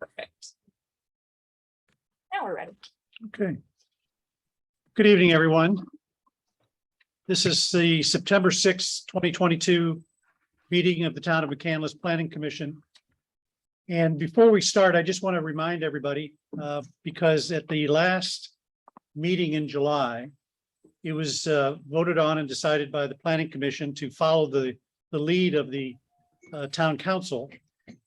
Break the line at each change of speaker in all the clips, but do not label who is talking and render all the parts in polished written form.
Perfect. Now we're ready.
Okay. Good evening, everyone. This is the September 6th, 2022 meeting of the Town of McCandless Planning Commission. And before we start, I just want to remind everybody, because at the last meeting in July, it was voted on and decided by the Planning Commission to follow the lead of the Town Council.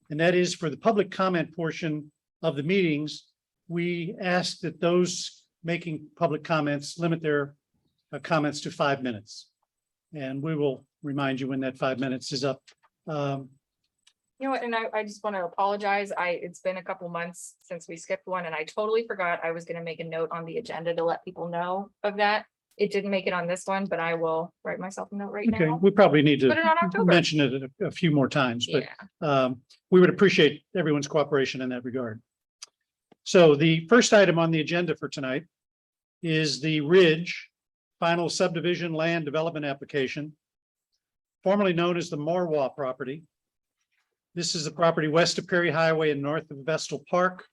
And that is for the public comment portion of the meetings, we ask that those making public comments limit their comments to 5 minutes. And we will remind you when that 5 minutes is up.
You know what, and I just want to apologize. It's been a couple months since we skipped one and I totally forgot I was going to make a note on the agenda to let people know of that. It didn't make it on this one, but I will write myself a note right
Okay,
now.
we probably need
Put it on
to
October.
mention it a few more times, but
Yeah,
we would appreciate everyone's cooperation in that regard. So the first item on the agenda for tonight is the Ridge Final Subdivision Land Development Application, formerly known as the Morwa property. This is the property west of Perry Highway and north of Vestal Park.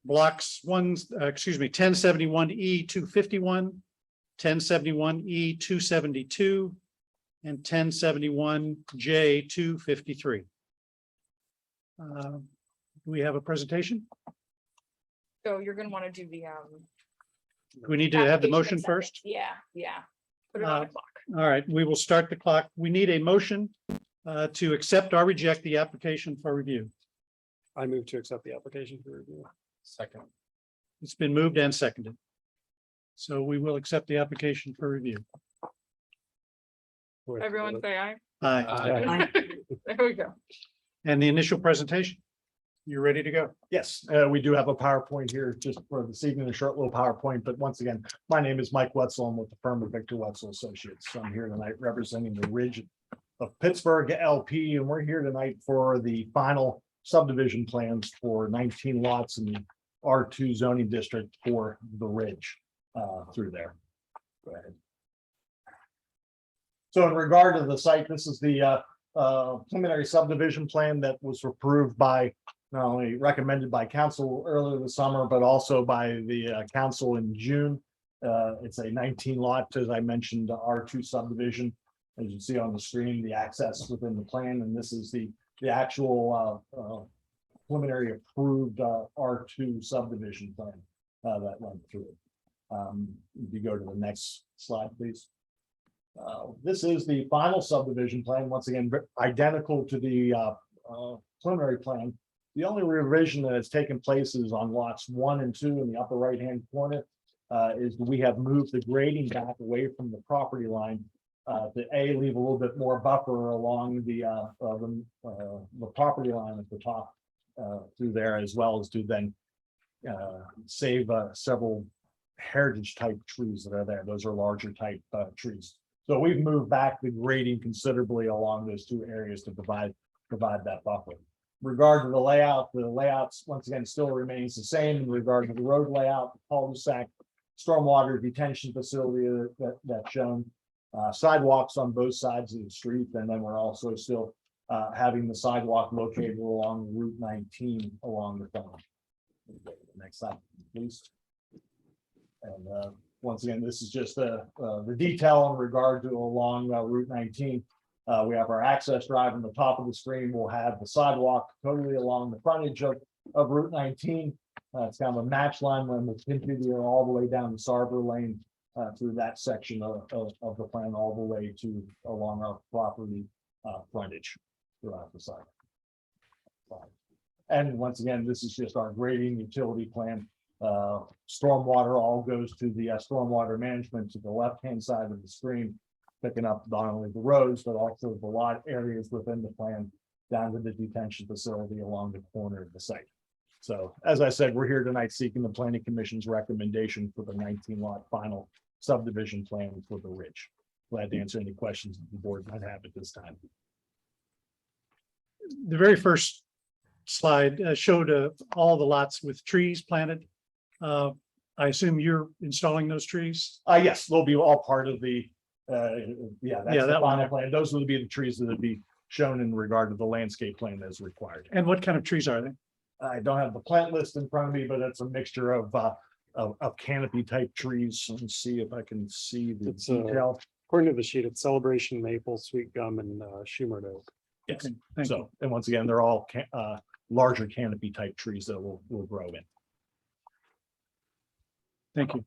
Blocks 1071E 251, 1071E 272, and 1071J 253. Do we have a presentation?
so you're gonna want to do the
We need to have the
application
motion
acceptance.
first.
Yeah. Put it on the clock.
All right, we will start the clock. We need a motion to accept or reject the application for review.
I move to accept the application for review. Second.
It's been moved and seconded. So we will accept the application for review.
Everyone say aye.
Aye.
Aye.
There we go.
And the initial presentation. You're ready to go.
Yes, we do have a PowerPoint here just for this evening, a short little PowerPoint, but once again, my name is Mike Wetzel. I'm with the firm of Victor Wetzel Associates. So I'm here tonight representing the Ridge of Pittsburgh LP, and we're here tonight for the final subdivision plans for 19 lots in the R2 zoning district for the Ridge through there. Go ahead. So in regard to the site, this is the preliminary subdivision plan that was approved by not only recommended by council earlier this summer, but also by the council in June. It's a 19 lot, as I mentioned, R2 subdivision. As you see on the screen, the access within the plan, and this is the actual preliminary approved R2 subdivision plan that went through. If you go to the next slide, please. This is the final subdivision plan, once again, identical to the preliminary plan. The only revision that has taken place is on lots 1 and 2 in the upper right-hand corner. Is we have moved the grading back away from the property line to leave a little bit more buffer along the property line at the top through there, as well as to then save several heritage type trees that are there. Those are larger type trees. So we've moved back the grading considerably along those two areas to provide that buffer. Regard to the layouts, once again, still remains the same in regard to the road layout, the cul-de-sac, stormwater detention facility that's shown, sidewalks on both sides of the street, and then we're also still having the sidewalk located along Route 19 along the front. Next slide, please. And once again, this is just the detail in regard to along Route 19. We have our access drive on the top of the screen. We'll have the sidewalk totally along the frontage of Route 19. It's kind of a match line when we'll continue all the way down to Sarver Lane through that section of the plan, all the way to along our property frontage throughout the site. And once again, this is just our grading utility plan. Stormwater all goes to the stormwater management to the left-hand side of the screen, picking up not only the roads, but also the lot areas within the plan down to the detention facility along the corner of the site. So as I said, we're here tonight seeking the planning commission's recommendation for the 19 lot final subdivision plan for the Ridge. Glad to answer any questions that the board might have at this time.
The very first slide showed all the lots with trees planted. I assume you're installing those trees?
Yes, they'll be all part of the that's the
that one.
final plan. Those will be the trees that would be shown in regard to the landscape plan as required.
And what kind of trees are they?
I don't have the plant list in front of me, but it's a mixture of canopy type trees. Let me see if I can see the
It's,
detail.
According to the sheet, it's Celebration Maple, Sweet Gum, and Schumer Oak.
Yes.
Okay, thank you.
So, and once again, they're all larger canopy type trees that will grow in.
Thank you.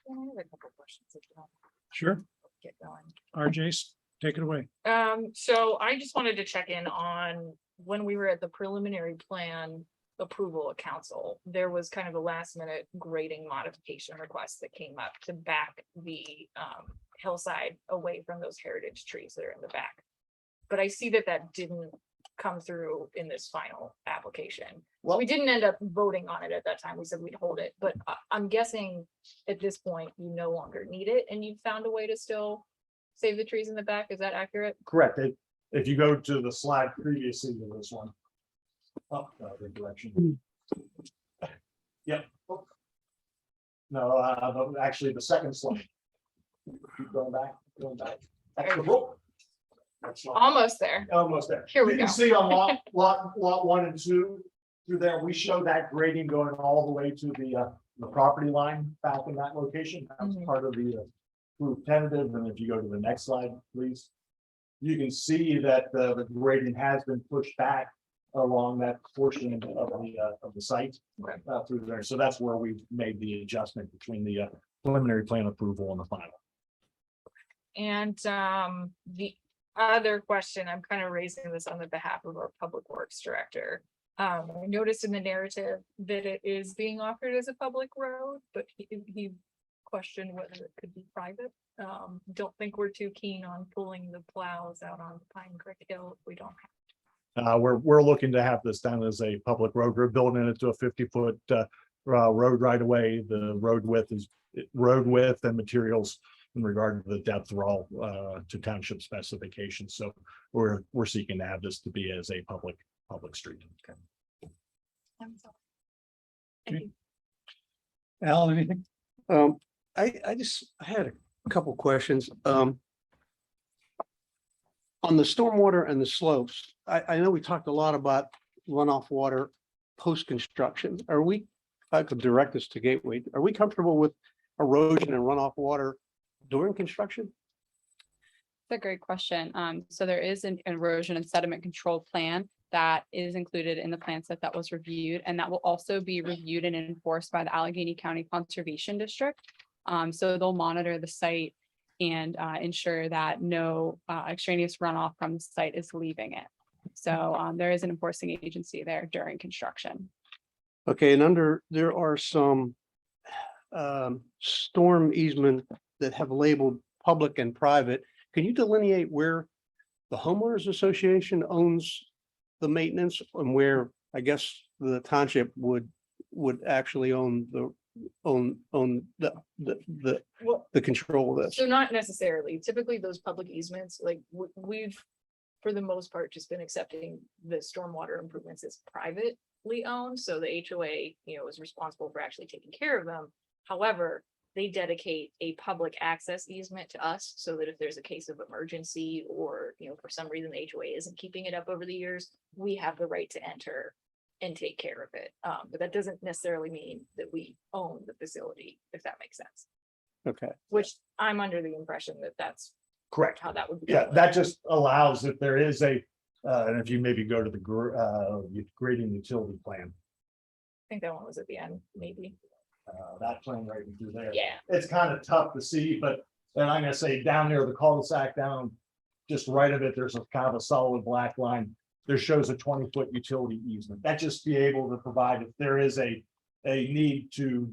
Yeah, I have a couple questions if you don't
Sure.
get going.
RJ's, take it away.
So I just wanted to check in on when we were at the preliminary plan approval of council, there was kind of a last minute grading modification request that came up to back the hillside away from those heritage trees that are in the back. But I see that that didn't come through in this final application.
Well-
We didn't end up voting on it at that time. We said we'd hold it, but I'm guessing at this point you no longer need it and you found a way to still save the trees in the back. Is that accurate?
Correct. If you go to the slide previously to this one. Up the other direction. Yep. No, but actually the second slide. Keep going back. Actually, whoop. That's not-
Almost there.
Almost there.
Here we
You can
go.
see on lot 1 and 2 through there, we show that grading going all the way to the property line back in that location. That's
Mhm.
part of the group tentative. And if you go to the next slide, please. You can see that the grading has been pushed back along that portion of the site
Okay.
through there. So that's where we've made the adjustment between the preliminary plan approval and the final.
And the other question, I'm kind of raising this on the behalf of our public works director. I noticed in the narrative that it is being offered as a public road, but he questioned whether it could be private. Don't think we're too keen on pulling the plows out on Pine Creek Hill if we don't have.
We're looking to have this done as a public road. We're building it to a 50-foot road right away. The road width and materials in regard to the depth are all to township specifications. So we're seeking to have this to be as a public street.
Thank
Okay.
you.
Al, anything?
I had a couple questions. On the stormwater and the slopes, I know we talked a lot about runoff water post-construction. I could direct this to Gateway. Are we comfortable with erosion and runoff water during construction?
That's a great question. So there is an erosion and sediment control plan that is included in the plan set that was reviewed, and that will also be reviewed and enforced by the Allegheny County Conservation District. So they'll monitor the site and ensure that no extraneous runoff from the site is leaving it. So there is an enforcing agency there during construction.
Okay, and there are some storm easement that have labeled public and private. Can you delineate where the homeowners association owns the maintenance and where, I guess, the township would actually own the
Well,
control of this?
so not necessarily. Typically, those public easements, like we've, for the most part, just been accepting the stormwater improvements as privately owned. So the HOA, is responsible for actually taking care of them. However, they dedicate a public access easement to us so that if there's a case of emergency or, for some reason the HOA isn't keeping it up over the years, we have the right to enter and take care of it. But that doesn't necessarily mean that we own the facility, if that makes sense.
Okay,
Which I'm under the impression that that's
Correct.
how that would be.
Yeah, that just allows if there is and if you maybe go to the grading utility plan,
I think that one was at the end, maybe.
that plan right through there.
Yeah.
It's kind of tough to see, but then I'm gonna say down near the cul-de-sac down, just right of it, there's a kind of a solid black line. There shows a 20-foot utility easement. That just be able to provide if there is a need to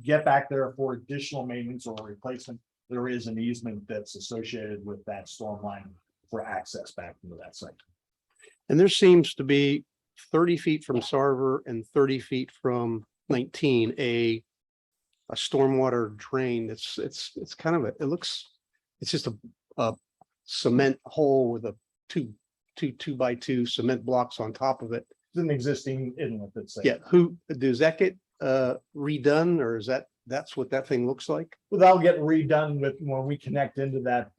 get back there for additional maintenance or replacement, there is an easement that's associated with that storm line for access back into that site.
and there seems to be 30 feet from Sarver and 30 feet from 19, a stormwater drain. It's kind of it's just a cement hole with a two by two cement blocks on top of it.
It's an existing inlet that's.
Yeah, does that get redone, or is that's what that thing looks like?
Without getting redone with when we connect into that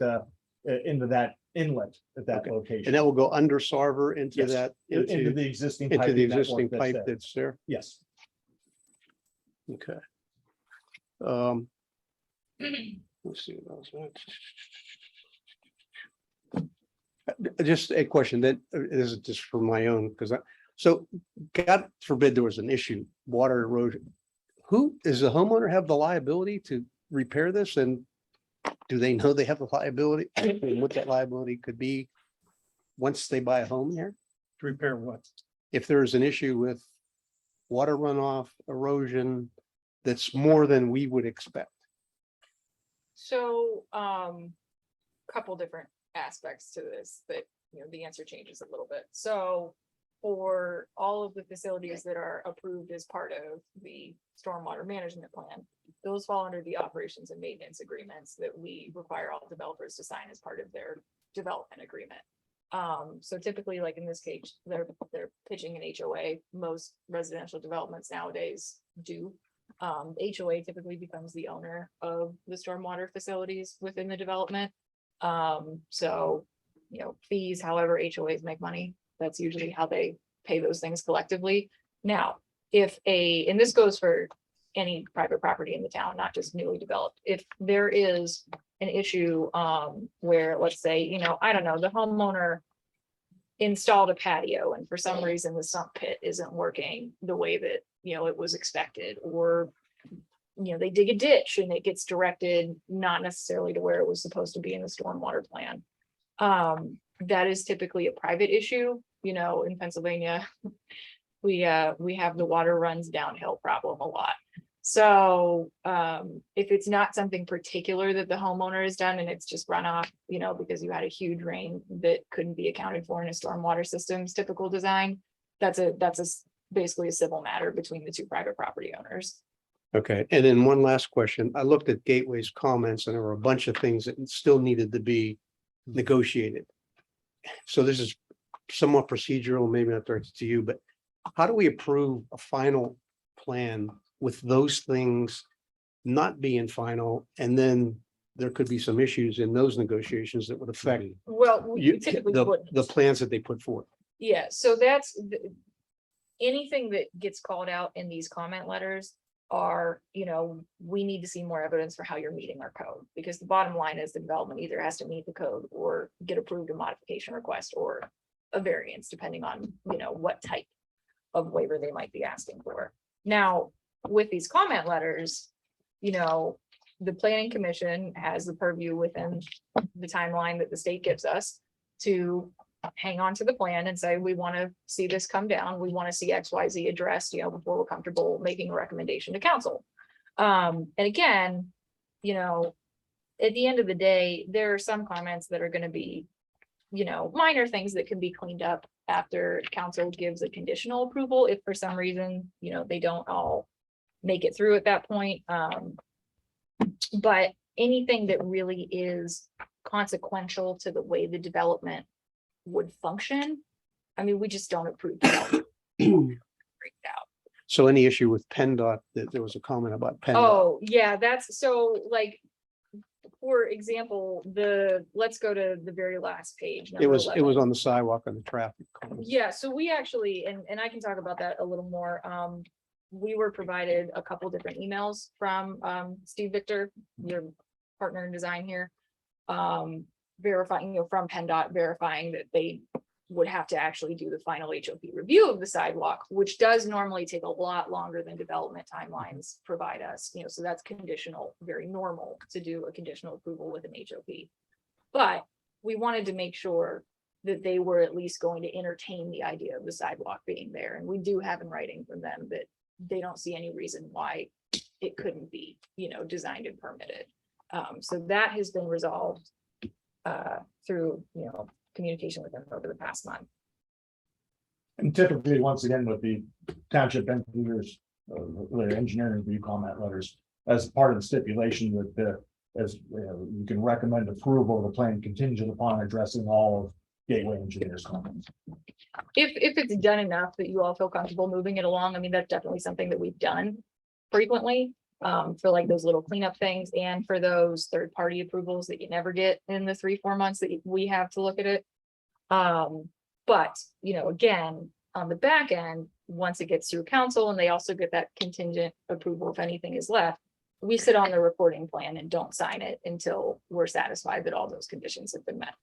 inlet at that
Okay.
location.
And that will go under Sarver into
Yes,
that,
Into
into,
the existing.
into the
piping network
existing
that's
pipe
there.
that's there.
Yes.
Okay. Let's see. What else. Just a question that is just for my own, because so God forbid there was an issue, water erosion. Who is the homeowner have the liability to repair this, and do they know they have the liability and what that liability could be once they buy a home here?
To repair what?
If there's an issue with water runoff, erosion, that's more than we would expect.
So, couple different aspects to this that, the answer changes a little bit. So for all of the facilities that are approved as part of the stormwater management plan, those fall under the operations and maintenance agreements that we require all developers to sign as part of their development agreement. So typically, like in this case, they're pitching an HOA. Most residential developments nowadays do. HOA typically becomes the owner of the stormwater facilities within the development. So, fees, however HOAs make money, that's usually how they pay those things collectively. Now, and this goes for any private property in the town, not just newly developed, if there is an issue, where, let's say, I don't know, the homeowner installed a patio and for some reason the sump pit isn't working the way that, it was expected, or they dig a ditch and it gets directed not necessarily to where it was supposed to be in the stormwater plan. That is typically a private issue. In Pennsylvania, we have the water runs downhill problem a lot. So if it's not something particular that the homeowner has done and it's just runoff, because you had a huge rain that couldn't be accounted for in a stormwater system's typical design, that's basically a civil matter between the two private property owners.
Okay, and then one last question. I looked at Gateway's comments and there were a bunch of things that still needed to be negotiated. So this is somewhat procedural, maybe not directed to you, but how do we approve a final plan with those things not being final? And then there could be some issues in those negotiations that would affect
Well, we typically
the
wouldn't.
plans that they put forth.
Yeah, so that's anything that gets called out in these comment letters are, we need to see more evidence for how you're meeting our code. Because the bottom line is the development either has to meet the code or get approved a modification request or a variance, depending on, what type of waiver they might be asking for. Now, with these comment letters, the planning commission has the purview within the timeline that the state gives us to hang on to the plan and say, we want to see this come down. We want to see XYZ addressed, before we're comfortable making a recommendation to council. And again, at the end of the day, there are some comments that are going to be, minor things that can be cleaned up after council gives a conditional approval. If for some reason, they don't all make it through at that point. But anything that really is consequential to the way the development would function, we just don't approve development. Freaked out.
So any issue with PennDOT, that there was a comment about PennDOT.
Oh, yeah, that's so like, for example, let's go to the very last page.
It was
11.
on the sidewalk on the traffic. cone.
Yeah, so we actually, and I can talk about that a little more. We were provided a couple different emails from Steve Victor, your partner in design here. Verifying, from PennDOT, verifying that they would have to actually do the final HOP review of the sidewalk, which does normally take a lot longer than development timelines provide us, so that's conditional, very normal to do a conditional approval with an HOP. But we wanted to make sure that they were at least going to entertain the idea of the sidewalk being there. And we do have in writing from them that they don't see any reason why it couldn't be, designed and permitted. So that has been resolved through, communication with them over the past month.
And typically, once again, with the township engineers, their engineering review comment letters, as part of the stipulation that you can recommend approval of the plan contingent upon addressing all of Gateway Engineers' comments.
If it's done enough that you all feel comfortable moving it along, that's definitely something that we've done frequently. For like those little cleanup things and for those third-party approvals that you never get in the 3-4 months that we have to look at it. But, again, on the back end, once it gets through council and they also get that contingent approval if anything is left, we sit on the reporting plan and don't sign it until we're satisfied that all those conditions have been met.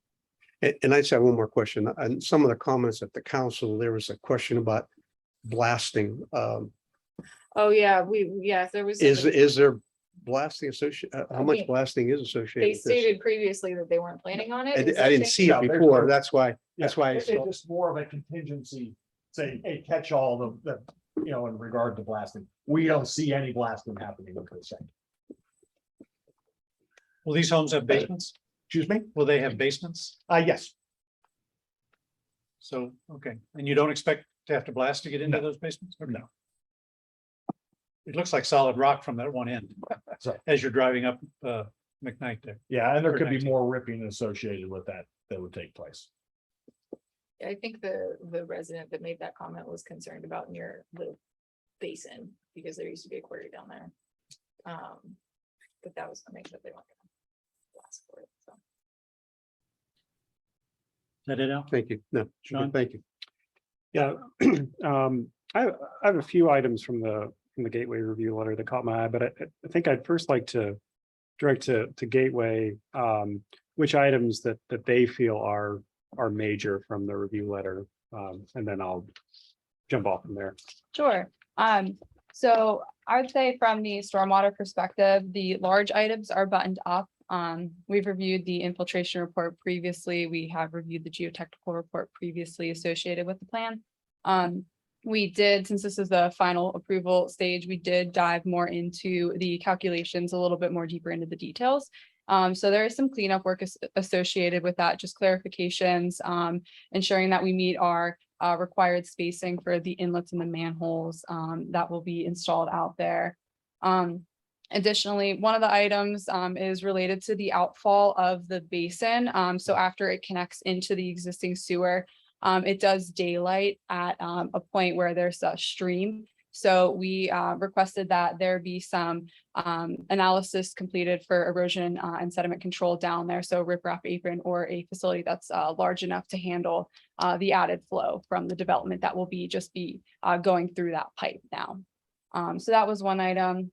And I just have one more question. And some of the comments at the council, there was a question about blasting.
Oh, yeah, there was.
Is there blasting associated? How much
Okay.
blasting is
They
associated with this?
stated previously that they weren't planning on it. Is
I
that
didn't
changed?
see
Yeah,
it
there's
before.
no-
That's why I
It's
saw.
just more of a contingency, say, hey, catch all in regard to blasting. We don't see any blasting happening with this thing.
Will these homes have basements?
Excuse me?
Will they have basements?
Yes,
So, okay, and you don't expect to have to blast to get into
No.
those basements? Okay.
No.
It looks like solid rock from that one end.
So-
As you're driving up McKnight there.
yeah, and there
Or
could be
19.
more ripping associated with that would take place.
I think the resident that made that comment was concerned about near the basin, because there used to be a quarry down there. But that was to make sure they weren't gonna blast for it, so.
Is that it, Al?
Thank you. No,
Sean?
thank you.
Yeah, I have a few items from the Gateway review letter that caught my eye, but I think I'd first like to direct to Gateway, which items that they feel are major from the review letter, and then I'll jump off from there.
Sure. So I would say from the stormwater perspective, the large items are buttoned up. We've reviewed the infiltration report previously. We have reviewed the geotechnical report previously associated with the plan. We did, since this is the final approval stage, we did dive more into the calculations, a little bit more deeper into the details. So there is some cleanup work associated with that, just clarifications, ensuring that we meet our required spacing for the inlets and the manholes that will be installed out there. Additionally, one of the items is related to the outfall of the basin. So after it connects into the existing sewer, it does daylight at a point where there's a stream. So we requested that there be some analysis completed for erosion and sediment control down there. So riprap apron or a facility that's large enough to handle the added flow from the development that will just be going through that pipe now. So that was one item.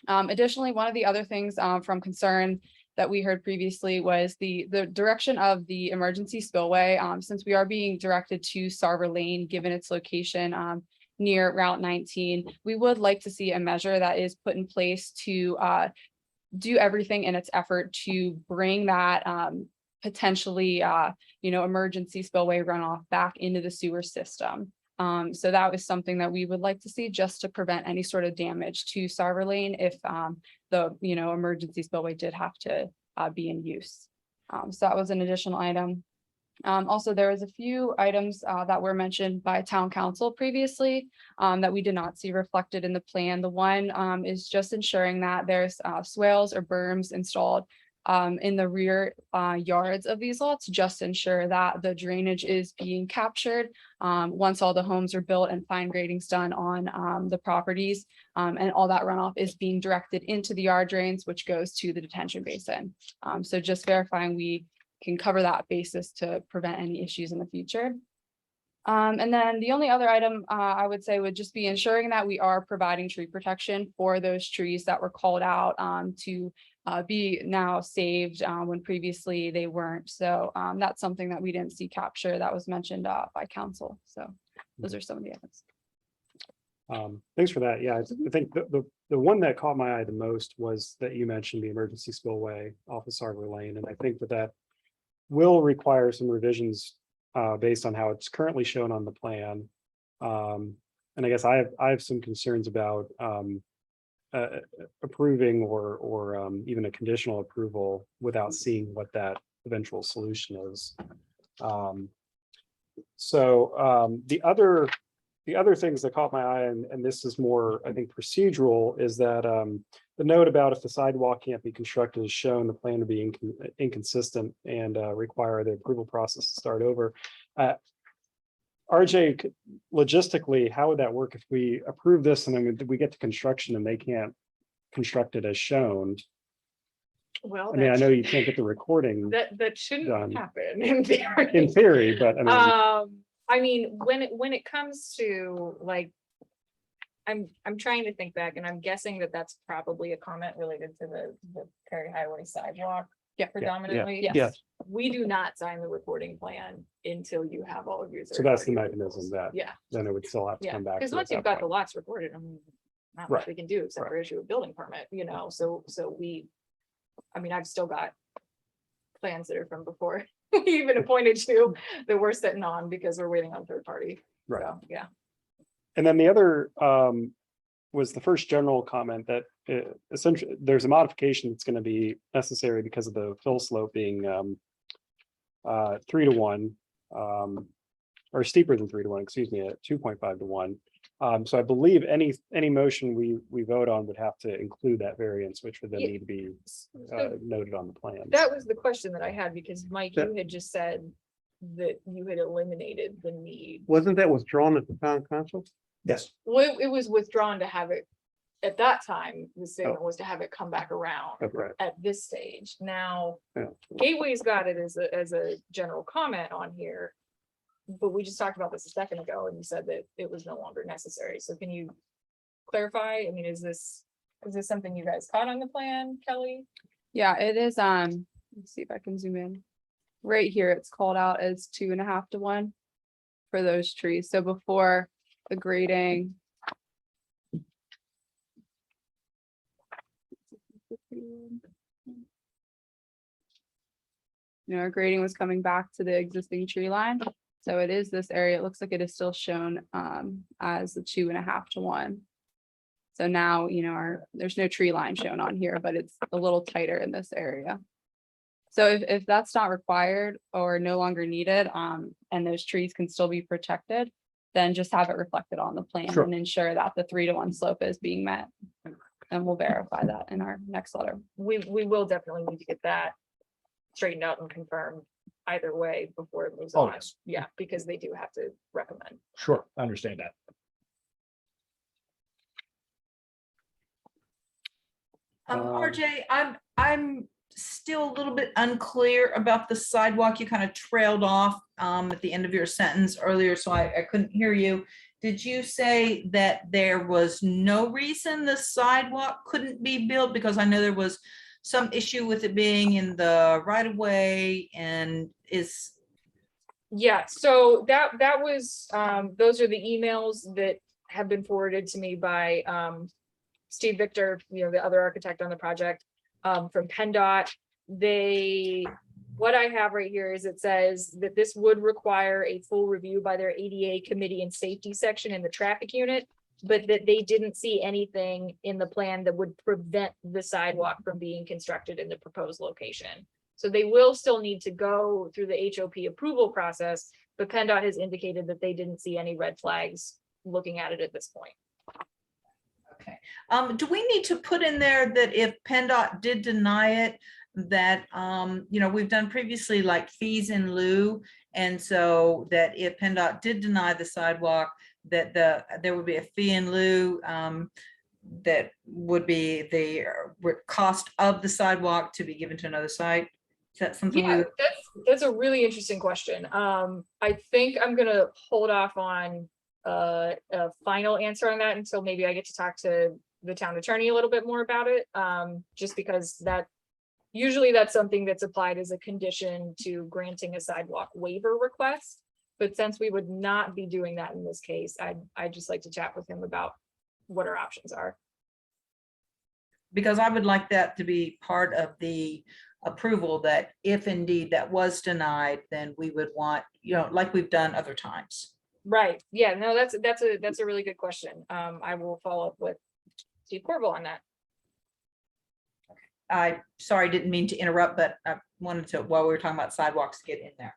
Additionally, one of the other things from concern that we heard previously was the direction of the emergency spillway. Since we are being directed to Sarver Lane, given its location near Route 19, we would like to see a measure that is put in place to do everything in its effort to bring that potentially emergency spillway runoff back into the sewer system. So that was something that we would like to see just to prevent any sort of damage to Sarver Lane if the emergency spillway did have to be in use. So that was an additional item. Also, there was a few items that were mentioned by town council previously that we did not see reflected in the plan. The one is just ensuring that there's swales or berms installed in the rear yards of these lots, just ensure that the drainage is being captured once all the homes are built and fine grading's done on the properties, and all that runoff is being directed into the yard drains, which goes to the detention basin. So just verifying we can cover that basis to prevent any issues in the future. And then the only other item I would say would just be ensuring that we are providing tree protection for those trees that were called out to be now saved when previously they weren't. So that's something that we didn't see capture that was mentioned by council. So those are some of the items.
Thanks for that. Yeah, I think the one that caught my eye the most was that you mentioned the emergency spillway off of Sarver Lane, and I think that will require some revisions based on how it's currently shown on the plan. And I guess I have some concerns about approving or even a conditional approval without seeing what that eventual solution is. So the other things that caught my eye, and this is more, I think, procedural, is that the note about if the sidewalk can't be constructed is shown the plan to be inconsistent and require the approval process to start over. RJ, logistically, how would that work if we approve this and then we get to construction and they can't constructed as shown.
Well,
I mean, I know you can't get the recording
that shouldn't
Done.
happen in theory.
in theory, but I mean,
I mean, when it comes to like. I'm trying to think back and I'm guessing that that's probably a comment related to the Perry Highway sidewalk.
Yeah.
Predominantly.
Yes.
Yes.
We do not sign the recording plan until you have all of your.
so that's the
third-party
mechanism
approvals.
that
Yeah,
then it would still have to
yeah,
come back.
because
to
once
us
you've
at
got
that
the
point.
lots recorded, I mean, not much
Right.
we can do except for issue a building permit, you know, so we. I mean, I've still got. Plans that are from before we even appointed you that we're sitting on because we're waiting on third party.
Right.
So, yeah.
And then the other was the first general comment that essentially there's a modification that's going to be necessary because of the fill slope being 3 to 1 or steeper than 3 to 1, excuse me, at 2.5 to 1. So I believe any motion we vote on would have to include that variance, which would then
Yeah.
need to be
So
noted on the plan.
that was the question that I had because Mike,
That-
you had just said that you had eliminated the need.
Wasn't that withdrawn at the town council?
Yes.
Well, it was withdrawn to have it, at that time, the statement was to have it come back around
Okay.
at this stage. Now,
Yeah.
Gateway's got it as a general comment on here. But we just talked about this a second ago and you said that it was no longer necessary. So can you clarify? I mean, is this something you guys caught on the plan, Kelly?
Yeah, it is, let's see if I can zoom in. Right here, it's called out as 2.5 to 1 for those trees. So before the grading. You know, our grading was coming back to the existing tree line. So it is this area. It looks like it is still shown as the 2.5 to 1. So now, you know, there's no tree line shown on here, but it's a little tighter in this area. So if that's not required or no longer needed, and those trees can still be protected, then just have it reflected on the plan
Sure.
and ensure that the 3 to 1 slope is being met. And we'll verify that in our next letter.
We will definitely need to get that straightened out and confirmed either way before it moves
Oh,
on.
yes.
Yeah, because they do have to recommend.
Sure, I understand that.
RJ, I'm still a little bit unclear about the sidewalk. You kind of trailed off at the end of your sentence earlier, so I couldn't hear you. Did you say that there was no reason the sidewalk couldn't be built? Because I know there was some issue with it being in the right of way and is.
Yeah, so that was, those are the emails that have been forwarded to me by Steve Victor, you know, the other architect on the project, from PennDOT. What I have right here is it says that this would require a full review by their ADA committee and safety section in the traffic unit, but that they didn't see anything in the plan that would prevent the sidewalk from being constructed in the proposed location. So they will still need to go through the HOP approval process, but PennDOT has indicated that they didn't see any red flags looking at it at this point.
Okay. Do we need to put in there that if PennDOT did deny it, that, you know, we've done previously like fees in lieu. And so that if PennDOT did deny the sidewalk, that there would be a fee in lieu that would be the cost of the sidewalk to be given to another site. Is that something?
Yeah, that's a really interesting question. I think I'm gonna hold off on a final answer on that until maybe I get to talk to the town attorney a little bit more about it. Just because usually that's something that's applied as a condition to granting a sidewalk waiver request. But since we would not be doing that in this case, I'd just like to chat with him about what our options are.
Because I would like that to be part of the approval, that if indeed that was denied, then we would want, you know, like we've done other times.
Right, yeah, no, that's a really good question. I will follow up with Steve Corbel on that.
Sorry, didn't mean to interrupt, but I wanted to, while we were talking about sidewalks, get in there.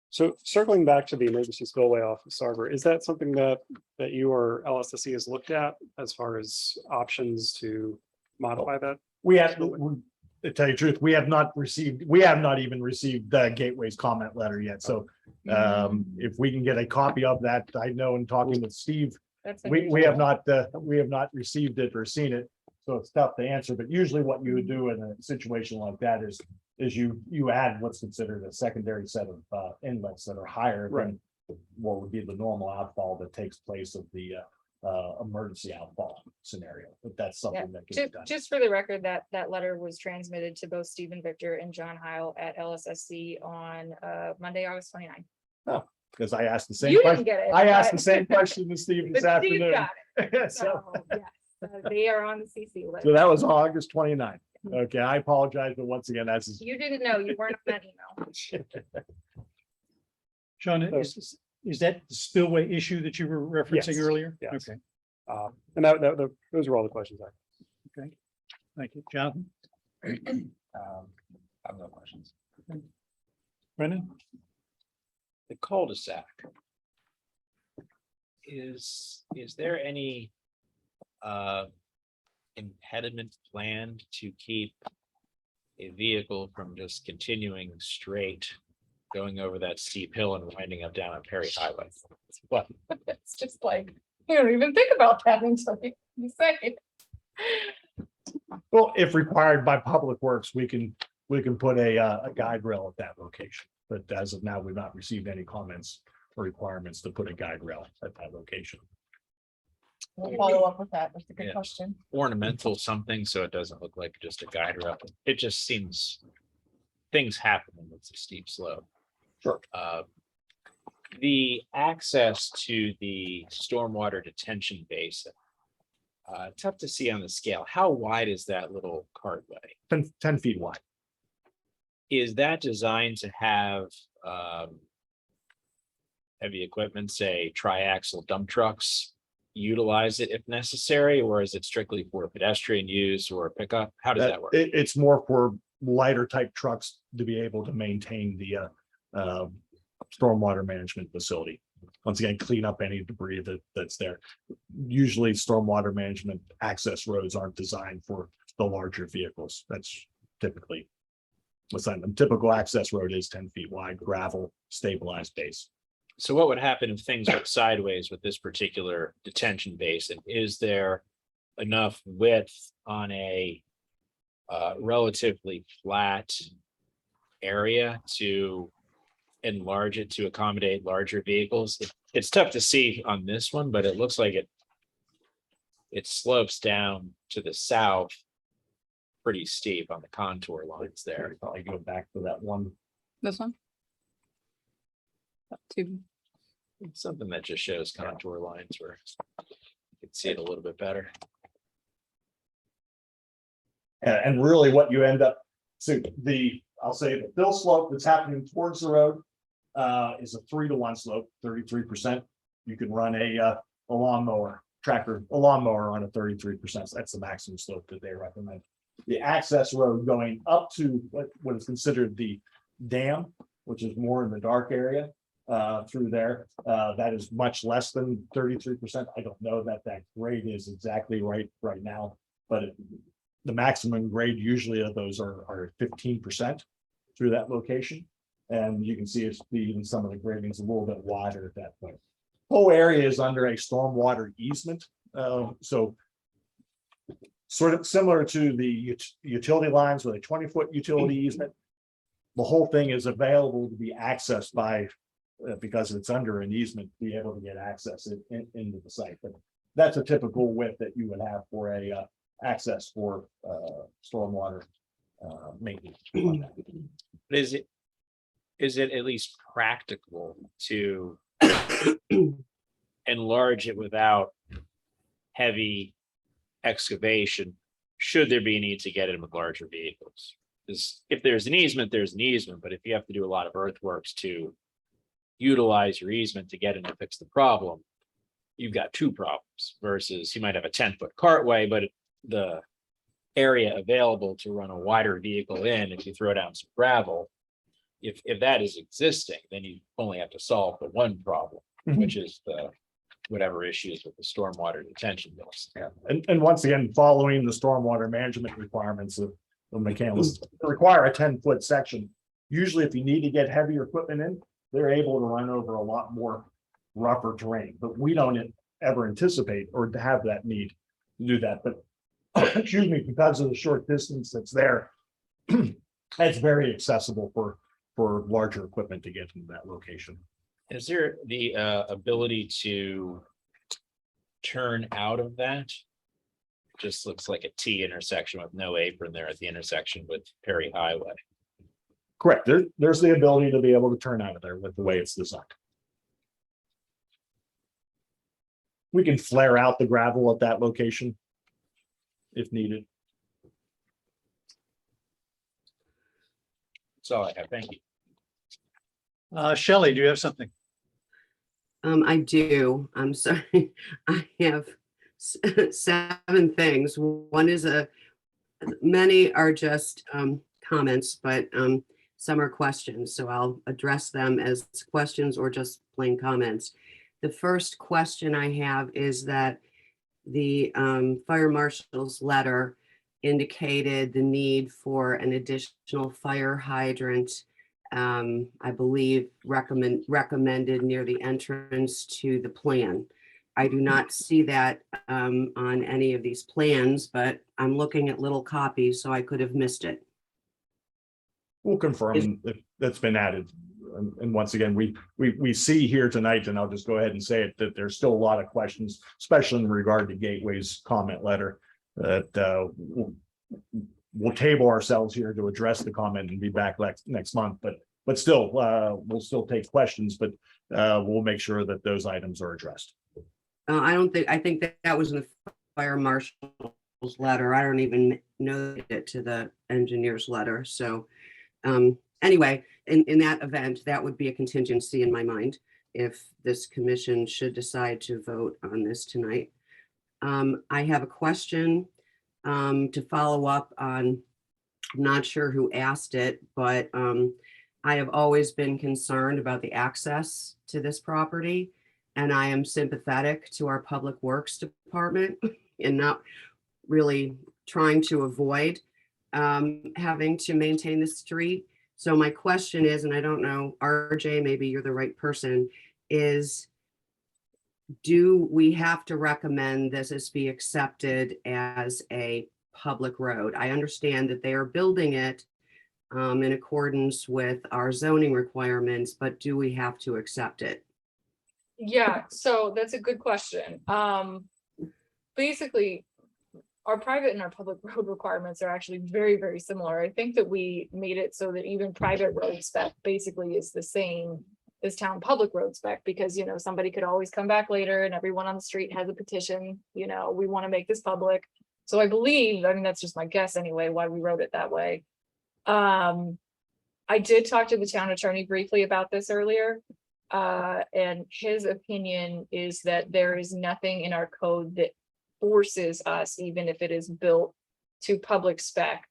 So circling back to the emergency spillway off of Sarver, is that something that you or LSSE has looked at as far as options to modify that?
We have, to tell you the truth, we have not even received the Gateway's comment letter yet, so If we can get a copy of that, I know in talking with Steve,
That's
we have not received it or seen it. So it's tough to answer, but usually what you would do in a situation like that is you add what's considered a secondary set of inlets that are higher than what would be the normal outfall that takes place of the emergency outfall scenario, but that's something that can be done.
Just for the record, that letter was transmitted to both Stephen Victor and John Heil at LSSC on Monday, August 29th.
Because I asked the same
You didn't
question.
get it.
I asked the
but-
same question to Steve
but
this
Steve
afternoon.
got it.
So
So, yes, they are on the CC list.
so that was August 29th. Okay, I apologize, but once again, that's.
You didn't know, you weren't on that email.
Sean, is that the spillway issue that you were referencing
Yes,
earlier?
yes.
Okay,
And those are all the questions I.
thank you. Jonathan,
I have no questions.
Brendan?
The cul-de-sac. Is there any impediment planned to keep a vehicle from just continuing straight, going over that steep hill and winding up down on Perry Highway? What?
It's just like, you don't even think about that until you say it.
Well, if required by Public Works, we can put a guide rail at that location. But as of now, we've not received any comments or requirements to put a guide rail at that location.
We'll follow up with that. That's a good
Yeah.
question.
Ornamental something, so it doesn't look like just a guide rail. It just seems things happen when it's a steep slope.
Sure.
The access to the stormwater detention basin. Tough to see on the scale. How wide is that little cartway?
10 feet wide.
Is that designed to have heavy equipment, say triaxle dump trucks, utilize it if necessary, or is it strictly for pedestrian use or pickup? How does that work?
It's more for lighter type trucks to be able to maintain the stormwater management facility. Once again, clean up any debris that's there. Usually stormwater management access roads aren't designed for the larger vehicles. That's typically what's that? A typical access road is 10 feet wide, gravel, stabilized base.
So what would happen if things went sideways with this particular detention basin? Is there enough width on a relatively flat area to enlarge it to accommodate larger vehicles? It's tough to see on this one, but it looks like it slopes down to the south pretty steep on the contour lines there.
Probably go back to that one.
This one? Two.
It's something that just shows contour lines where you can see it a little bit better.
And really what you end up, so I'll say the fill slope that's happening towards the road is a 3-to-1 slope, 33%. You can run a lawnmower, a lawnmower on a 33%. That's the maximum slope that they recommend. The access road going up to what is considered the dam, which is more in the dark area through there, that is much less than 33%. I don't know that grade is exactly right now, but the maximum grade usually of those are 15% through that location. And you can see it's even some of the gradings a little bit wider at that point. Whole area is under a stormwater easement. So sort of similar to the utility lines with a 20-foot utility easement. The whole thing is available to be accessed by, because it's under an easement, be able to get access into the site. But that's a typical width that you would have for a access for stormwater maintenance.
But is it at least practical to enlarge it without heavy excavation? Should there be a need to get it with larger vehicles? Because if there's an easement, there's an easement, but if you have to do a lot of earthworks to utilize your easement to get in to fix the problem, you've got two problems versus you might have a 10-foot cartway, but the area available to run a wider vehicle in, if you throw down some gravel, if that is existing, then you only have to solve the one problem, which is the whatever issues with the stormwater detention bills.
Yeah, and once again, following the stormwater management requirements of the McCandless, require a 10-foot section. Usually, if you need to get heavier equipment in, they're able to run over a lot more rougher terrain, but we don't ever anticipate or to have that need to do that, but excuse me, because of the short distance that's there, it's very accessible for larger equipment to get into that location.
Is there the ability to turn out of that? Just looks like a T intersection with no apron there at the intersection with Perry Highway.
Correct. There's the ability to be able to turn out of there with the way it's designed. We can flare out the gravel at that location if needed.
That's all I have. Thank you.
Shelley, do you have something?
I do. I'm sorry. I have 7 things. One is many are just comments, but some are questions. So I'll address them as questions or just plain comments. The first question I have is that the fire marshal's letter indicated the need for an additional fire hydrant, I believe recommended near the entrance to the plan. I do not see that on any of these plans, but I'm looking at little copies, so I could have missed it.
We'll confirm if that's been added. And once again, we see here tonight, and I'll just go ahead and say it, that there's still a lot of questions, especially in regard to Gateway's comment letter, that we'll table ourselves here to address the comment and be back next month. But still, we'll still take questions, but we'll make sure that those items are addressed.
I think that was in the fire marshal's letter. I don't even know it to the engineer's letter. So anyway, in that event, that would be a contingency in my mind if this commission should decide to vote on this tonight. I have a question to follow up on. I'm not sure who asked it, but I have always been concerned about the access to this property. And I am sympathetic to our Public Works Department and not really trying to avoid having to maintain the street. So my question is, and I don't know, RJ, maybe you're the right person, is do we have to recommend this as be accepted as a public road? I understand that they are building it in accordance with our zoning requirements, but do we have to accept it?
Yeah, so that's a good question. Basically, our private and our public road requirements are actually very, very similar. I think that we made it so that even private road spec basically is the same as town public road spec, because, you know, somebody could always come back later and everyone on the street has a petition, you know, we want to make this public. So I believe, I mean, that's just my guess anyway, why we wrote it that way. I did talk to the town attorney briefly about this earlier. And his opinion is that there is nothing in our code that forces us, even if it is built to public spec,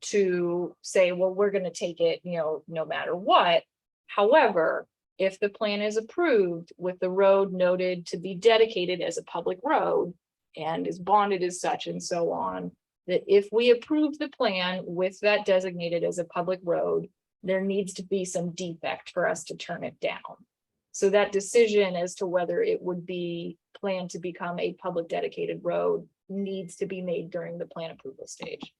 to say, well, we're going to take it, you know, no matter what. However, if the plan is approved with the road noted to be dedicated as a public road and is bonded as such and so on, that if we approve the plan with that designated as a public road, there needs to be some defect for us to turn it down. So that decision as to whether it would be planned to become a public dedicated road needs to be made during the plan approval stage.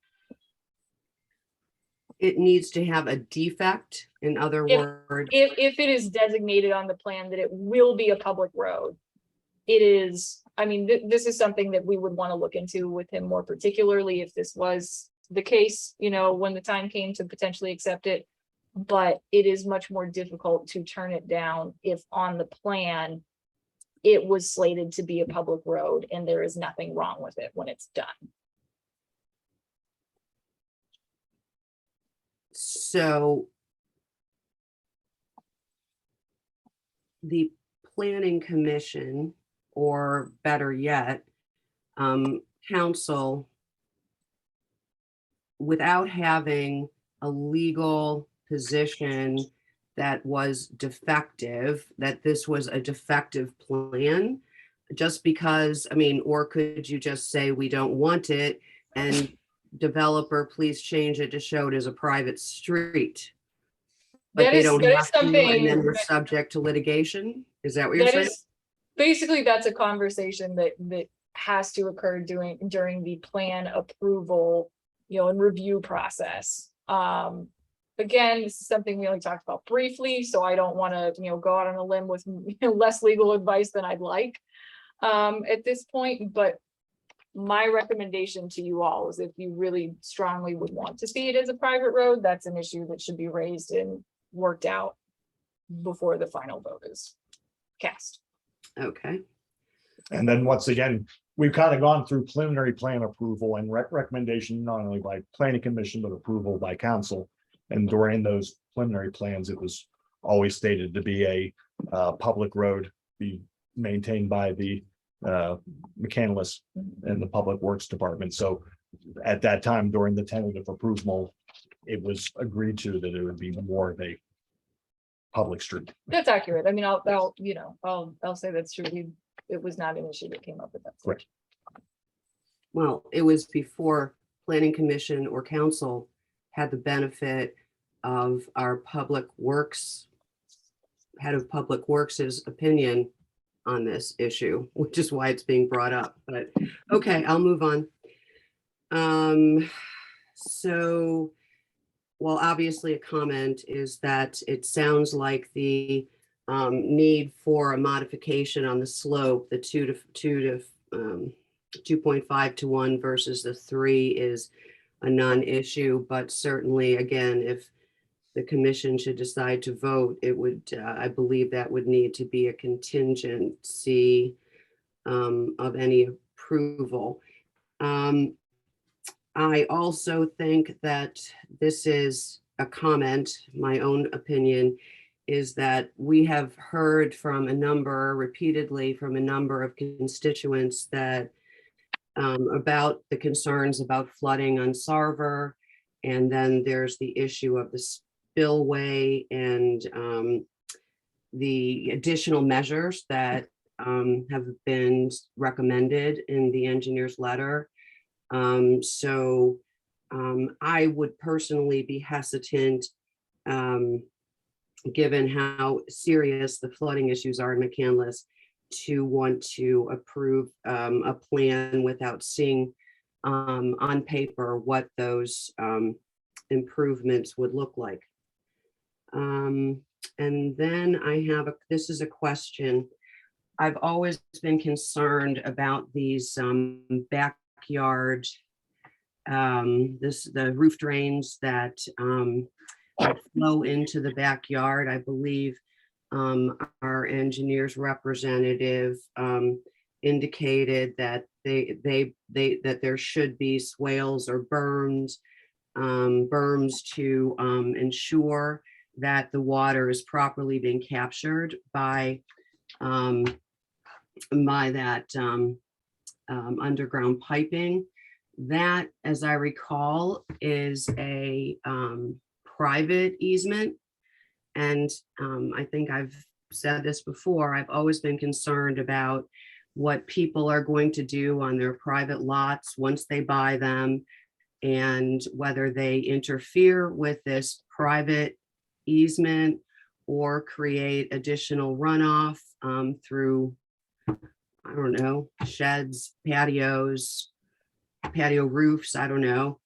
It needs to have a defect, in other words.
If it is designated on the plan that it will be a public road, it is, I mean, this is something that we would want to look into with him more particularly if this was the case, you know, when the time came to potentially accept it. But it is much more difficult to turn it down if on the plan it was slated to be a public road and there is nothing wrong with it when it's done.
So the planning commission, or better yet, council, without having a legal position that was defective, that this was a defective plan, just because, I mean, or could you just say we don't want it and developer, please change it to show it as a private street? But
That
they
is,
don't
that is
have to, and
something,
then we're
that
subject to litigation? Is that what you're
that
saying?
is, basically, that's a conversation that has to occur during the plan approval, and review process. Again, this is something we only talked about briefly, so I don't want to, go out on a limb with less legal advice than I'd like at this point, but my recommendation to you all is if you really strongly would want to see it as a private road, that's an issue that should be raised and worked out before the final vote is cast.
Okay,
And then once again, we've kind of gone through preliminary plan approval and recommendation, not only by planning commission, but approval by council. And during those preliminary plans, it was always stated to be a public road, be maintained by the McCandless and the Public Works Department. So at that time, during the tentative approval, it was agreed to that it would be more of a public street.
That's accurate. I mean, I'll say that's true. It was not an issue that came up with that.
Correct.
well, it was before planning commission or council had the benefit of our public works, head of public works's opinion on this issue, which is why it's being brought up. But okay, I'll move on. So, well, obviously a comment is that it sounds like the need for a modification on the slope, the 2.5 to 1 versus the 3 is a non-issue, but certainly, again, if the commission should decide to vote, it would, I believe that would need to be a contingency of any approval. I also think that this is a comment, my own opinion, is that we have heard from repeatedly from a number of constituents that about the concerns about flooding on Sarver. And then there's the issue of the spillway and the additional measures that have been recommended in the engineer's letter. So I would personally be hesitant, given how serious the flooding issues are in McCandless, to want to approve a plan without seeing on paper what those improvements would look like. And then I have, this is a question. I've always been concerned about these backyard, the roof drains that flow into the backyard. I believe our engineers representative indicated that that there should be swales or berms to ensure that the water is properly being captured by that underground piping. That, as I recall, is a private easement. And I think I've said this before, I've always been concerned about what people are going to do on their private lots once they buy them, and whether they interfere with this private easement or create additional runoff through, I don't know, sheds, patios, patio roofs, I don't know.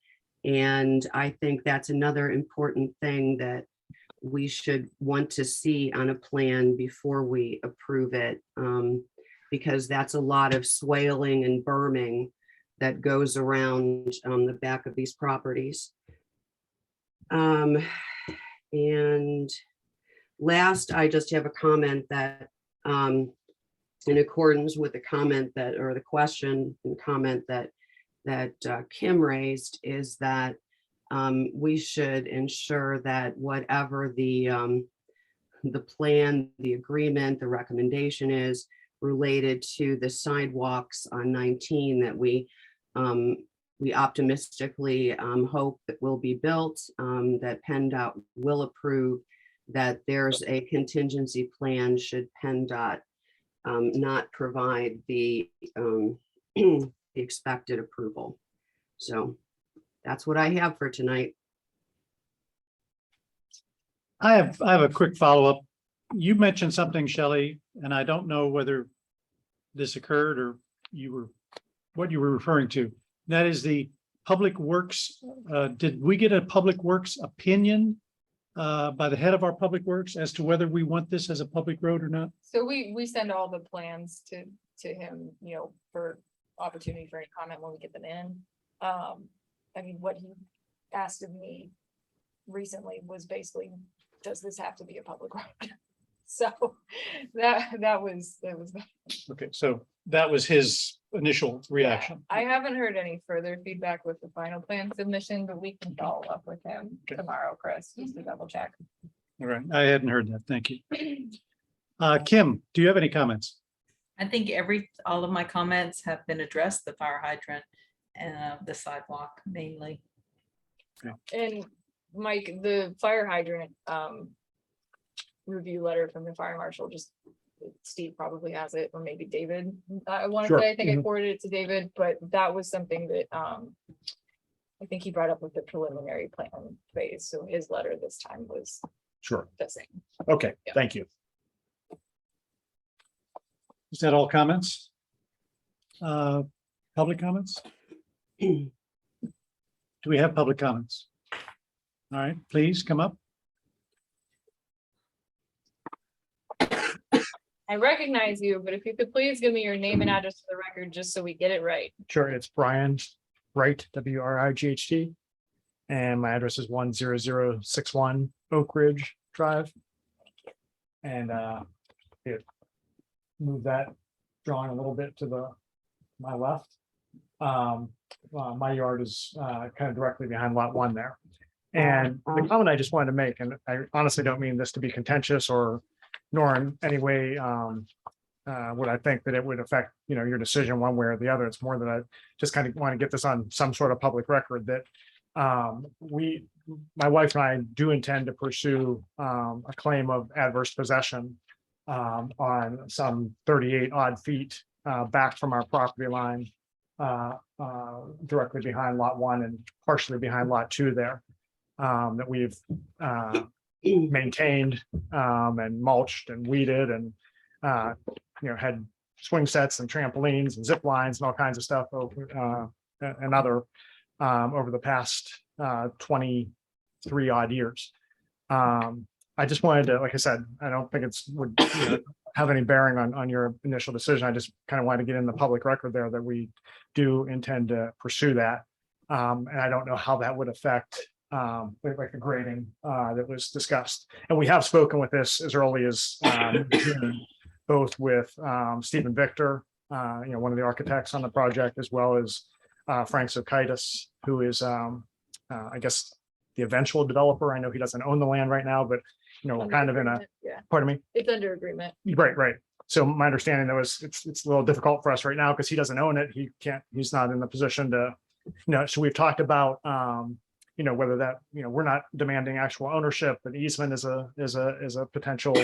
And I think that's another important thing that we should want to see on a plan before we approve it, because that's a lot of swaling and berming that goes around the back of these properties. And last, I just have a comment that in accordance with the comment that, or the question and comment that Kim raised, is that we should ensure that whatever the plan, the agreement, the recommendation is related to the sidewalks on 19, that we optimistically hope that will be built, that PennDOT will approve, that there's a contingency plan should PennDOT not provide the the expected approval. So that's what I have for tonight.
I have a quick follow-up. You mentioned something, Shelley, and I don't know whether this occurred or what you were referring to. That is the Public Works. Did we get a Public Works opinion by the head of our Public Works as to whether we want this as a public road or not?
So we send all the plans to him, for opportunity for any comment when we get them in. I mean, what he asked of me recently was basically, does this have to be a public road? So that was.
Okay, so that was his initial reaction.
I haven't heard any further feedback with the final plan submission, but we can follow up with him
Okay.
tomorrow, Chris, just to double check.
All right, I hadn't heard that. Thank you. Kim, do you have any comments?
I think all of my comments have been addressed, the fire hydrant and the sidewalk mainly.
And Mike, the fire hydrant, review letter from the fire marshal, just Steve probably has it, or maybe David. I want to
Sure.
say, I think I
Mhm.
forwarded it to David, but that was something that, I think he brought up with the preliminary plan phase. So his letter this time was
Sure.
the same.
Okay,
Yeah.
thank you.
Is that all comments? Public comments? Do we have public comments? All right, please come up.
I recognize you, but if you could please give me your name and address for the record, just so we get it right.
Sure, it's Brian Wright, WRIGHT. And my address is 10061 Oak Ridge Drive. And here, move that drawing a little bit to my left. My yard is kind of directly behind lot 1 there. And the comment I just wanted to make, and I honestly don't mean this to be contentious or nor in any way would I think that it would affect, your decision one way or the other. It's more that I just kind of want to get this on some sort of public record that my wife and I do intend to pursue a claim of adverse possession on some 38 odd feet back from our property line, directly behind lot 1 and partially behind lot 2 there, that we've maintained and mulched and weeded and had swing sets and trampolines and zip lines and all kinds of stuff over the past 23 odd years. I just wanted to, like I said, I don't think would have any bearing on your initial decision. I just kind of wanted to get in the public record there that we do intend to pursue that. And I don't know how that would affect like the grading that was discussed. And we have spoken with this as early as June, both with Stephen Victor, one of the architects on the project, as well as Frank Zokaitis, who is I guess the eventual developer. I know he doesn't own the land right now, but we're kind of in a,
Yeah,
pardon me.
it's under agreement.
Right. So my understanding that it's a little difficult for us right now because he doesn't own it. He's not in the position to, so we've talked about, whether that, we're not demanding actual ownership, but easement is a potential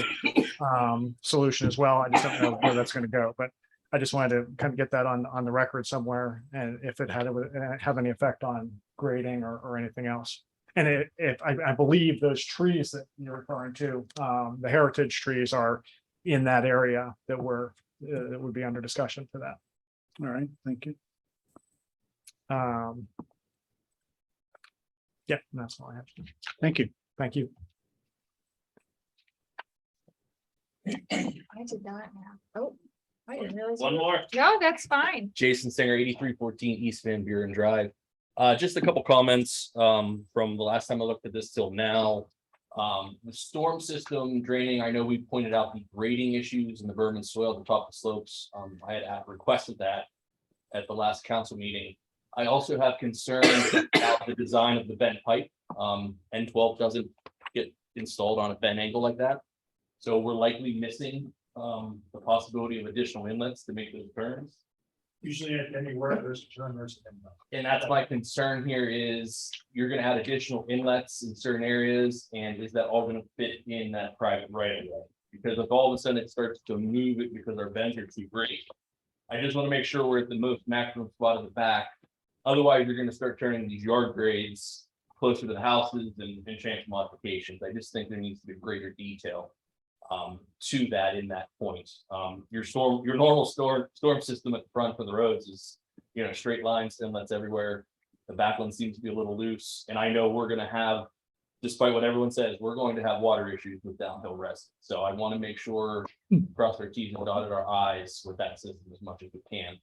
solution as well. I just don't know where that's going to go, but I just wanted to kind of get that on the record somewhere, and if it had have any effect on grading or anything else. And if I believe those trees that you're referring to, the heritage trees are in that area that would be under discussion for that.
All right, thank you.
Yeah, that's all I have.
Thank you.
Thank you.
I did not have, oh, I didn't realize.
One more.
No, that's fine.
Jason Singer, 8314 East Van Buren Drive. Just a couple comments from the last time I looked at this till now. The storm system draining, I know we pointed out the grading issues and the vermin soil at the top of the slopes. I had requested that at the last council meeting. I also have concerns about the design of the bent pipe. N12 doesn't get installed on a bent angle like that. So we're likely missing the possibility of additional inlets to make those turns.
Usually anywhere there's a turn, there's an inlet.
And that's my concern here is you're gonna add additional inlets in certain areas, and is that all gonna fit in that private right of way? Because if all of a sudden it starts to move it because our bends are too great, I just wanna make sure we're at the most maximum spot in the back. Otherwise, you're gonna start turning these yard grades closer to the houses and change modifications. I just think there needs to be greater detail to that in that point. Your normal storm system at the front for the roads is, you know, straight lines, inlets everywhere. The back one seems to be a little loose, and I know we're gonna have, despite what everyone says, we're going to have water issues with downhill residents. So I want to make sure cross our T's and dotted our I's with that system as much as we can.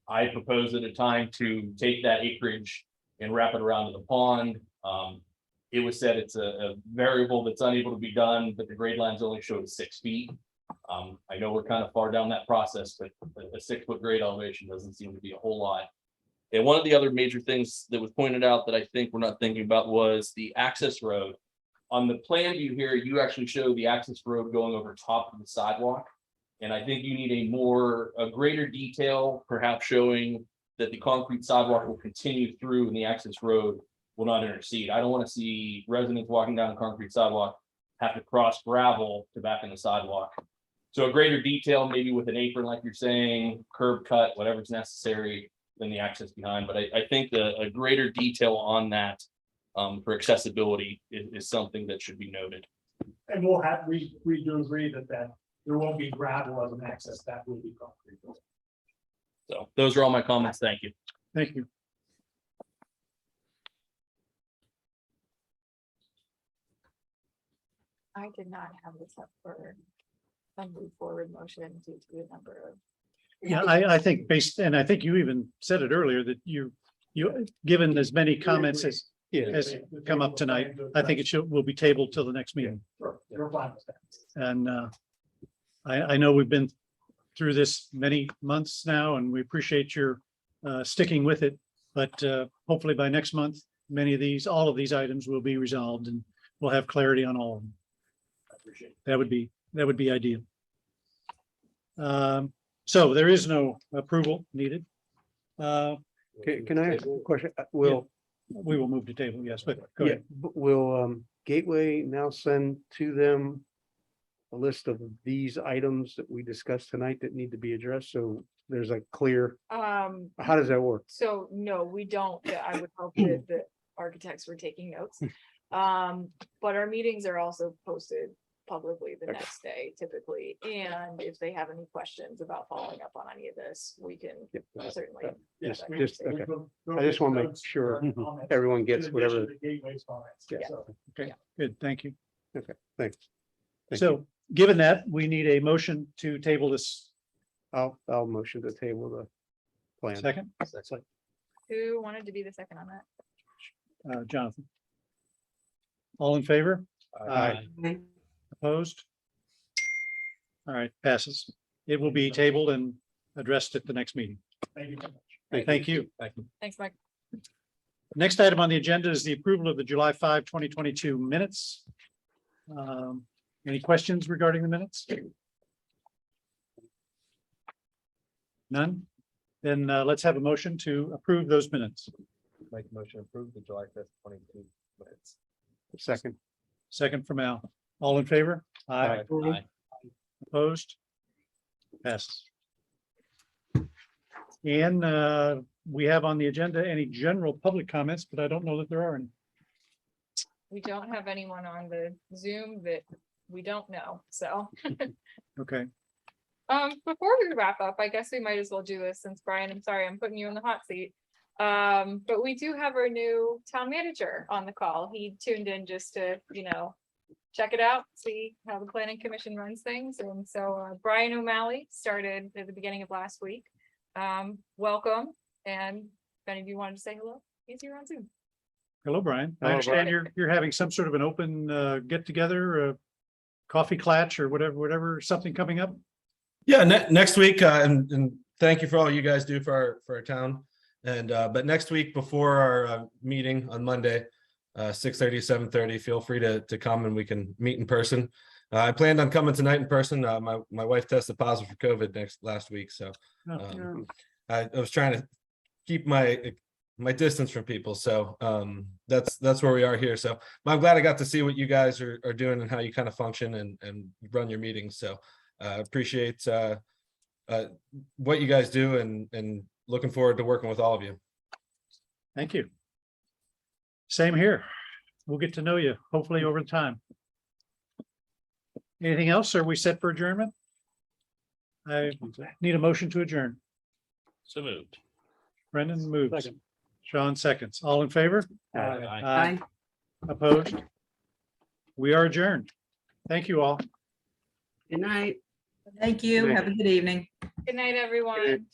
I propose at a time to take that acreage and wrap it around to the pond. It was said it's a variable that's unable to be done, but the grade lines only showed 6 feet. I know we're kind of far down that process, but a 6-foot grade elevation doesn't seem to be a whole lot. And one of the other major things that was pointed out that I think we're not thinking about was the access road. On the plan view here, you actually show the access road going over top of the sidewalk. And I think you need a greater detail, perhaps showing that the concrete sidewalk will continue through and the access road will not intercede. I don't want to see residents walking down a concrete sidewalk have to cross gravel to back in the sidewalk. So a greater detail, maybe with an apron, like you're saying, curb cut, whatever's necessary, than the access behind. But I think a greater detail on that for accessibility is something that should be noted.
And we do agree that there won't be gravel as an access, that will be concrete.
So those are all my comments. Thank you.
Thank you.
I did not have this up for a move forward motion due to a number of.
Yeah, I think and I think you even said it earlier that you given as many comments as come up tonight, I think will be tabled till the next meeting. And I know we've been through this many months now, and we appreciate your sticking with it. But hopefully by next month, all of these items will be resolved, and we'll have clarity on all of them. I appreciate it. That would be ideal. So there is no approval needed.
Can I ask a question?
We will move to table, yes, but go ahead.
Will Gateway now send to them a list of these items that we discussed tonight that need to be addressed? So there's a clear, how does that work?
So no, we don't. I would hope that the architects were taking notes. But our meetings are also posted publicly the next day typically. And if they have any questions about following up on any of this, we can certainly.
Okay. I just want to make sure everyone gets whatever.
Okay, good, thank you.
Okay, thanks.
So given that, we need a motion to table this.
I'll motion to table the plan.
Second,
Who wanted to be the second on that?
Jonathan. All in favor?
Aye.
Opposed? All right, passes. It will be tabled and addressed at the next meeting. Thank you very much. Thank you.
Thanks, Mike.
Next item on the agenda is the approval of the July 5, 2022 minutes. Any questions regarding the minutes? None? Then let's have a motion to approve those minutes.
Make a motion to approve the July 5th, 22 minutes.
Second from Al. All in favor?
Aye.
Opposed? Passes. And we have on the agenda any general public comments, but I don't know that there are any.
We don't have anyone on the Zoom that we don't know, so.
Okay,
Before we wrap up, I guess we might as well do this since Brian, I'm sorry, I'm putting you in the hot seat. But we do have our new town manager on the call. He tuned in just to, check it out, see how the planning commission runs things. And so Brian O'Malley started at the beginning of last week. Welcome. And if any of you wanted to say hello, he's here on Zoom.
hello, Brian. I
Hello,
understand you're having some sort of an open get together, coffee clatch or whatever, something coming up.
Yeah, next week, and thank you for all you guys do for our town. And but next week before our meeting on Monday, 6:30, 7:30, feel free to come and we can meet in person. I planned on coming tonight in person. My wife tested positive for COVID last week, so I was trying to keep my distance from people. So that's where we are here. So I'm glad I got to see what you guys are doing and how you kind of function and run your meetings. So appreciate what you guys do and looking forward to working with all of you.
Thank you. Same here. We'll get to know you, hopefully over time. Anything else? Are we set for adjournment? I need a motion to adjourn.
So moved.
Brendan moves. Sean seconds. All in favor?
Bye.
Opposed? We are adjourned. Thank you all.
Good night.
Thank you. Have a good evening.
Good night, everyone.